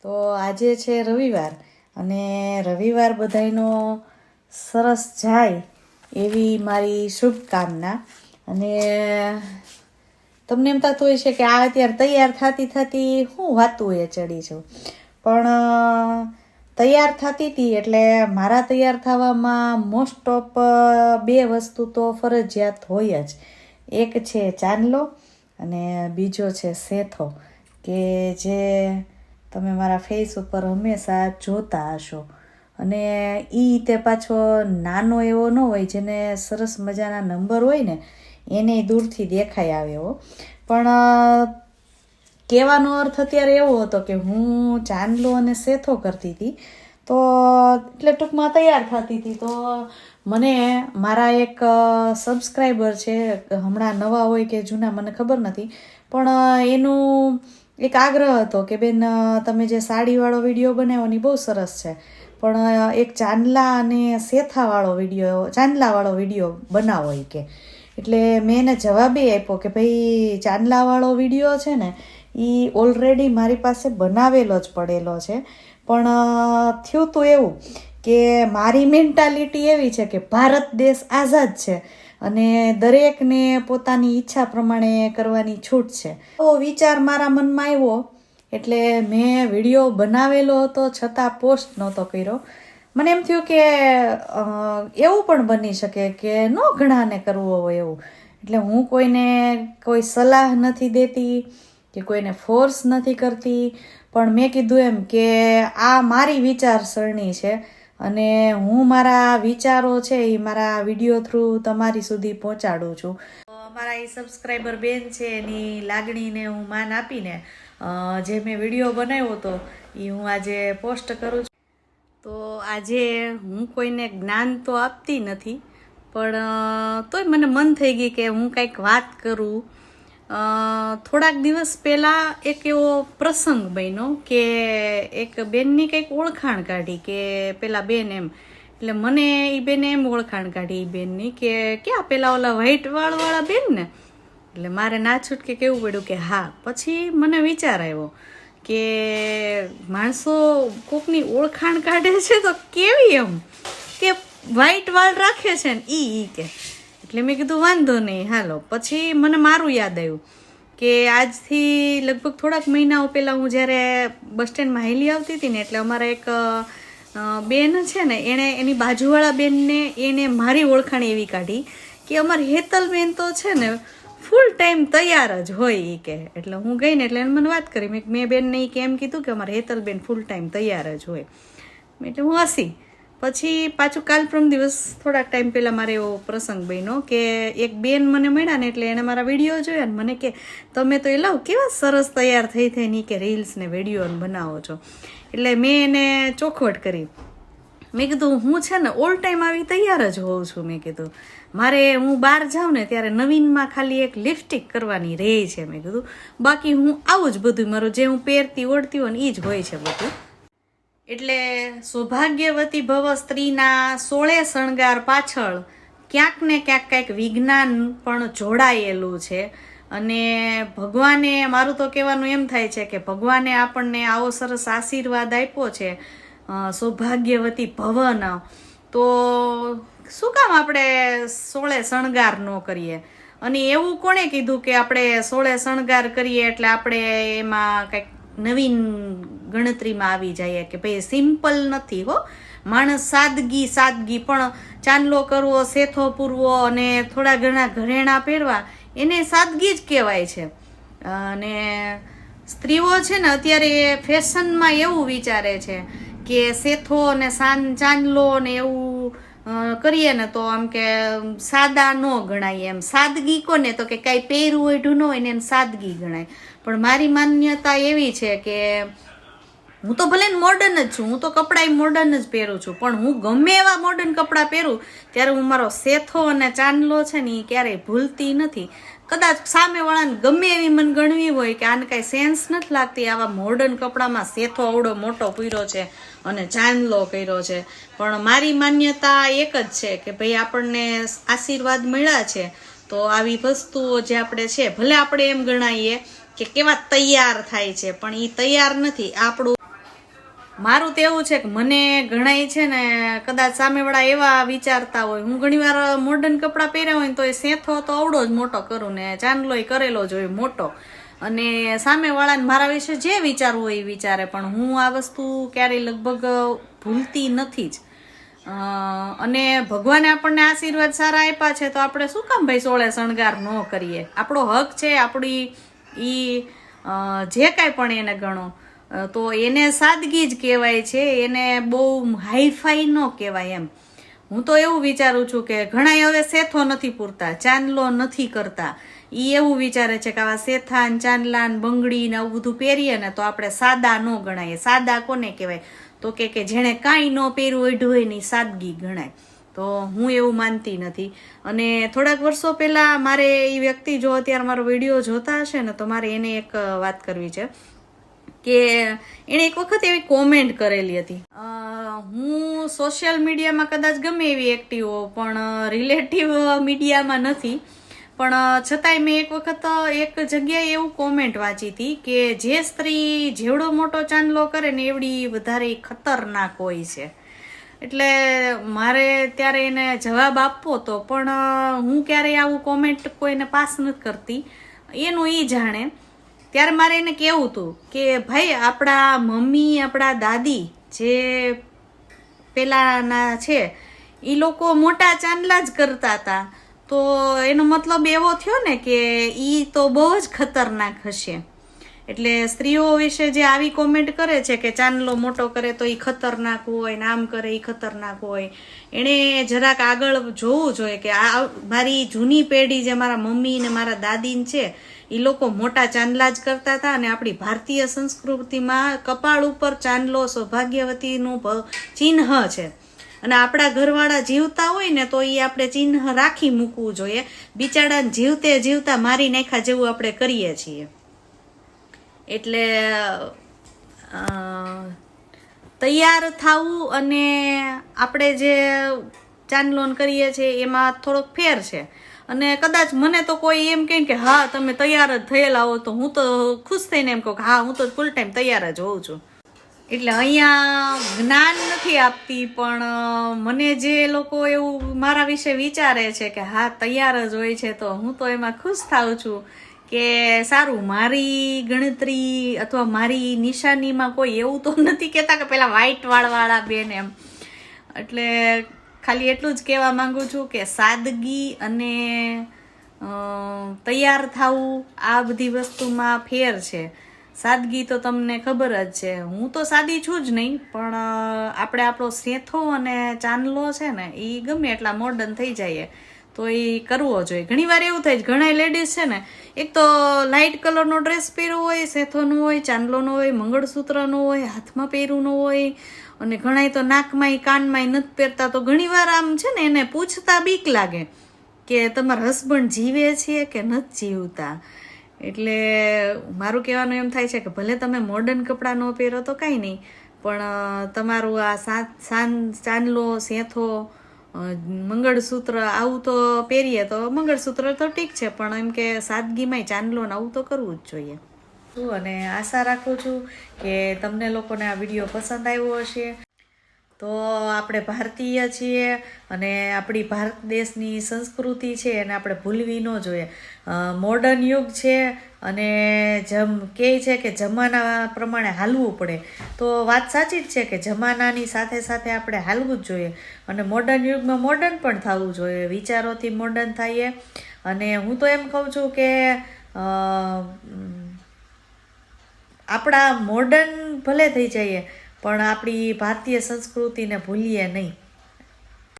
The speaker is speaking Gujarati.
તો આજે છે રવિવાર અને રવિવાર બધાયનો સરસ જાય એવી મારી શુભકામના. અને તમને એમ થતું હોય છે કે આ અત્યારે તૈયાર થતી હું વાતું એ ચડી છું, પણ તૈયાર થતી હતી એટલે મારા તૈયાર થવામાં મોસ્ટ ઓફ બે વસ્તુ તો ફરજિયાત હોય જ. એક છે ચાંદલો અને બીજો છે સેથો, કે જે તમે મારા ફેસ ઉપર હંમેશા જોતા હશો. અને એ તે પાછો નાનો એવો ન હોય, જેને સરસ મજાના નંબર હોય ને એને દૂરથી દેખાઈ આવે એવો. પણ કહેવાનો અર્થ અત્યારે એવો હતો કે હું ચાંદલો અને સેથો કરતી હતી, તો એટલે ટૂંકમાં તૈયાર થતી હતી. તો મને મારા એક સબસ્ક્રાઈબર છે, હમણાં નવા હોય કે જૂના મને ખબર નથી, પણ એનું એક આગ્રહ હતો કે બેન તમે જે સાડીવાળો વિડીયો બનાવ્યો ને બહુ સરસ છે, પણ એક ચાંદલા અને ચાંદલાવાળો વિડીયો બનાવો એ કે. એટલે મેં એને જવાબ એ આપ્યો કે ભાઈ ચાંદલાવાળો વિડીયો છે ને એ ઓલરેડી મારી પાસે બનાવેલો જ પડેલો છે, પણ થયું તું એવું કે મારી મેન્ટાલિટી એવી છે કે ભારત દેશ આઝાદ છે અને દરેકને પોતાની ઈચ્છા પ્રમાણે કરવાની છૂટ છે. તો વિચાર મારા મનમાં આવ્યો એટલે મેં વિડીયો બનાવેલો હતો છતાં પોસ્ટ નહોતો કર્યો. મને એમ થયું કે એવું પણ બની શકે કે ન ઘણાને કરવો હોય એવું. એટલે હું કોઈને કોઈ સલાહ નથી દેતી કે કોઈને ફોર્સ નથી કરતી, પણ મેં કીધું એમ કે આ મારી વિચારસરણી છે અને હું મારા વિચારો છે એ મારા વિડીયો થ્રુ તમારી સુધી પહોંચાડું છું. મારા એ સબસ્ક્રાઈબર બેન છે એની લાગણીને હું માન આપીને જે મેં વિડીયો બનાવ્યો હતો એ હું આજે પોસ્ટ કરું છું. તો આજે હું કોઈને જ્ઞાન તો આપતી નથી, પણ તોય મને મન થઈ ગઈ કે હું કંઈક વાત કરું. થોડાક દિવસ પહેલાં એક એવો પ્રસંગ બન્યો કે એક બેનની કંઈક ઓળખાણ કાઢી કે પેલા બેન એમ. એટલે મને એ બેને એમ ઓળખાણ કાઢી એ બેનની કે ક્યાં પેલા ઓલા વ્હાઈટ વાળવાળા બેન ને. એટલે મારે ના છૂટકે કહેવું પડ્યું કે હા. પછી મને વિચાર આવ્યો કે માણસો કોકની ઓળખાણ કાઢે છે તો કેવી એમ કે વ્હાઈટ વાળ રાખે છે ને ઈ કે. એટલે મેં કીધું વાંધો નહીં હાલો. પછી મને મારું યાદ આવ્યું કે આજથી લગભગ થોડાક મહિનાઓ પહેલાં હું જ્યારે બસ સ્ટેન્ડમાં હેલી આવતી હતી ને, એટલે અમારા એક બેન છે ને એણે એની બાજુવાળા બેનને એને મારી ઓળખાણ એવી કાઢી કે અમારી હેતલ બેન તો છે ને ફૂલ ટાઈમ તૈયાર જ હોય એ કે. એટલે હું ગઈ ને એટલે એને મને વાત કરી, મેં બેનને એ કે એમ કીધું કે અમારે હેતલ બેન ફૂલ ટાઈમ તૈયાર જ હોય. એટલે હું હસી. પછી પાછું કાલ પ્રમ દિવસ થોડાક ટાઈમ પહેલાં મારે એવો પ્રસંગ બન્યો કે એક બેન મને મળ્યા ને એટલે એને મારા વિડીયો જોયા ને મને કે તમે તો એ લાવ કેવા સરસ તૈયાર થઈ ની કે રીલ્સ ને વિડીયો બનાવો છો. એટલે મેં એને ચોખવટ કરી. મેં કીધું હું છે ને ઓલ ટાઈમ આવી તૈયાર જ હોઉં છું. મેં કીધું મારે હું બહાર જાઉં ને ત્યારે નવીનમાં ખાલી એક લિપસ્ટિક કરવાની રહે છે. મેં કીધું બાકી હું આવું જ બધું મારું જે હું પહેરતી ઓળતી હોય ને એ જ હોય છે બધું. એટલે સૌભાગ્યવતી ભવ સ્ત્રીના 16 શણગાર પાછળ ક્યાંક ને ક્યાંક કંઈક વિજ્ઞાન પણ જોડાયેલું છે. અને ભગવાને, મારું તો કહેવાનું એમ થાય છે કે ભગવાને આપણને આવો સરસ આશીર્વાદ આપ્યો છે સૌભાગ્યવતી ભવન, તો શું કામ આપણે 16 શણગાર ન કરીએ. અને એવું કોણે કીધું કે આપણે 16 શણગાર કરીએ એટલે આપણે એમાં કંઈક નવીન ગણતરીમાં આવી જાય કે ભાઈ સિમ્પલ નથી હો. માણસ સાદગી પણ ચાંદલો કરવો, સેથો પૂરવો અને થોડા ઘણા ઘરેણા પહેરવા એને સાદગી જ કહેવાય છે. અને સ્ત્રીઓ છે ને અત્યારે ફેશનમાં એવું વિચારે છે કે સેથો અને ચાંદલો ને એવું કરીએ ને તો આમ કે સાદા ન ગણાય એમ. સાદગી કોને તો કે કાંઈ પહેરવું હોય ઢૂંઢો હોય ને એને સાદગી ગણાય. પણ મારી માન્યતા એવી છે કે હું તો ભલે મોડર્ન જ છું, હું તો કપડાં મોડર્ન જ પહેરું છું, પણ હું ગમે એવા મોડર્ન કપડાં પહેરું ત્યારે હું મારો સેથો અને ચાંદલો છે ને એ ક્યારેય ભૂલતી નથી. કદાચ સામેવાળાને ગમે એવી મને ગણવી હોય કે આને કાંઈ સેન્સ નથી લાગતી આવા મોડર્ન કપડામાં સેથો આવડો મોટો પૂર્યો છે અને ચાંદલો કર્યો છે, પણ મારી માન્યતા એક જ છે કે ભાઈ આપણને આશીર્વાદ મળ્યા છે તો આવી વસ્તુઓ જે આપણે છે, ભલે આપણે એમ ગણાવીએ કે કેવા તૈયાર થાય છે, પણ એ તૈયાર નથી. આપણું મારું તો એવું છે કે મને ઘણાય છે ને કદાચ સામેવાળા એવા વિચારતા હોય, હું ઘણીવાર મોડર્ન કપડાં પહેર્યા હોય ને તો એ સેથો તો અવડો જ મોટો કરું ને ચાંદલોય કરેલો જ હોય મોટો, અને સામેવાળાને મારા વિશે જે વિચારવું હોય એ વિચારે, પણ હું આ વસ્તુ ક્યારેય લગભગ ભૂલતી નથી જ. અને ભગવાને આપણને આશીર્વાદ સારા આપ્યા છે તો આપણે શું કામ ભાઈ સોળે શણગાર ન કરીએ? આપણો હક છે, આપણી ઈ જે કાંઈ પણ એને ગણો તો એને સાદગી જ કહેવાય છે, એને બહુ હાઈફાઈ ન કહેવાય એમ. હું તો એવું વિચારું છું કે ઘણા હવે સેથો નથી પૂરતા, ચાંદલો નથી કરતા, એ એવું વિચારે છે કે આવા સેથા ને ચાંદલા ને બંગડી ને આવું બધું પહેરીએ ને તો આપણે સાદા ન ગણાય. સાદા કોને કહેવાય? તો કે જેણે કાંઈ ન પહેર્યું ઓઢ્યું હોય ને સાદગી ગણાય. તો હું એવું માનતી નથી. અને થોડાક વર્ષો પહેલા મારે એ વ્યક્તિ જો અત્યારે મારો વિડીયો જોતા હશે ને તો મારે એને એક વાત કરવી છે કે એણે એક વખત એવી કોમેન્ટ કરેલી હતી. હું સોશિયલ મીડિયામાં કદાચ ગમે એવી એક્ટિવ હોઉં પણ રિલેટિવ મીડિયામાં નથી, પણ છતાંય મેં એક વખત એક જગ્યાએ એવું કોમેન્ટ વાંચી હતી કે જે સ્ત્રી જેવડો મોટો ચાંદલો કરે ને એવડી વધારે ખતરનાક હોય છે. એટલે મારે ત્યારે એને જવાબ આપવો હતો, પણ હું ક્યારેય આવું કોમેન્ટ કોઈને પાસ નથી કરતી, એનું એ જાણે. ત્યારે મારે એને કહેવું હતું કે ભાઈ આપણા મમ્મી આપણા દાદી જે પેલાના છે એ લોકો મોટા ચાંદલા જ કરતા હતા, તો એનો મતલબ એવો થયો ને કે ઈ તો બહુ જ ખતરનાક હશે. એટલે સ્ત્રીઓ વિશે જે આવી કોમેન્ટ કરે છે કે ચાંદલો મોટો કરે તો એ ખતરનાક હોય ને આમ કરે એ ખતરનાક હોય, એણે જરાક આગળ જોવું જોઈએ કે આ મારી જૂની પેઢી જે મારા મમ્મી ને મારા દાદીને છે એ લોકો મોટા ચાંદલા જ કરતા હતા. અને આપણી ભારતીય સંસ્કૃતિમાં કપાળ ઉપર ચાંદલો સૌભાગ્યવતીનું ચિહ્ન છે, અને આપણા ઘરવાળા જીવતા હોય ને તો એ આપણે ચિહ્ન રાખી મૂકવું જોઈએ. બિચારાને જીવતે જીવતા મારી નાખ્યા જેવું આપણે કરીએ છીએ. એટલે તૈયાર થવું અને આપણે જે ચાંદલોન કરીએ છીએ એમાં થોડોક ફેર છે. અને કદાચ મને તો કોઈ એમ કહે કે હા તમે તૈયાર જ થયેલા હો તો હું તો ખુશ થઈને એમ કહું કે હા હું તો ફૂલ ટાઈમ તૈયાર જ હોઉં છું. એટલે અહીંયા જ્ઞાન નથી આપતી, પણ મને જે લોકો એવું મારા વિશે વિચારે છે કે હા તૈયાર જ હોય છે તો હું તો એમાં ખુશ થાઉં છું કે સારું, મારી ગણતરી અથવા મારી નિશાનીમાં કોઈ એવું તો નથી કહેતા કે પેલા વ્હાઈટ વાળવાળા બેન એમ. એટલે ખાલી એટલું જ કહેવા માંગુ છું કે સાદગી અને તૈયાર થવું આ બધી વસ્તુમાં ફેર છે. સાદગી તો તમને ખબર જ છે, હું તો સાદી છું જ નહીં, પણ આપણે આપણો સેથો અને ચાંદલો છે ને એ ગમે એટલા મોડર્ન થઈ જાય તો એ કરવો જોઈએ. ઘણી વાર એવું થાય છે ઘણા લેડીઝ છે ને એક તો લાઇટ કલરનો ડ્રેસ પહેર્યો હોય, સેથોનો હોય, ચાંદલોનો હોય, મંગળસૂત્રનો હોય, હાથમાં પહેર્યું હોય, અને ઘણા તો નાકમાંય કાનમાંય નથી પહેરતા. તો ઘણી વાર આમ છે ને એને પૂછતા બીક લાગે કે તમારા હસબન્ડ જીવે છે કે નથી જીવતા. એટલે મારું કહેવાનું એમ થાય છે કે ભલે તમે મોડર્ન કપડાં ન પહેરો તો કાંઈ નહીં, પણ તમારું આ ચાંદલો, સેથો, મંગળસૂત્ર આવું તો પહેરીએ તો મંગળસૂત્ર તો ઠીક છે, પણ એમ કે સાદગીમાંય ચાંદલો ને આવું તો કરવું જ જોઈએ. અને આશા રાખું છું કે તમને લોકોને આ વિડીયો પસંદ આવ્યો હશે. તો આપણે ભારતીય છીએ અને આપણી ભારત દેશની સંસ્કૃતિ છે એને આપણે ભૂલવી ન જોઈએ. મોડર્ન યુગ છે અને કહે છે કે જમાના પ્રમાણે હાલવું પડે, તો વાત સાચી જ છે કે જમાનાની સાથે સાથે આપણે હાલવું જ જોઈએ. અને મોડર્ન યુગમાં મોડર્ન પણ થવું જોઈએ, વિચારોથી મોડર્ન થઈએ. અને હું તો એમ કહું છું કે આપણા મોડર્ન ભલે થઈ જઈએ પણ આપણી ભારતીય સંસ્કૃતિને ભૂલીએ નહીં.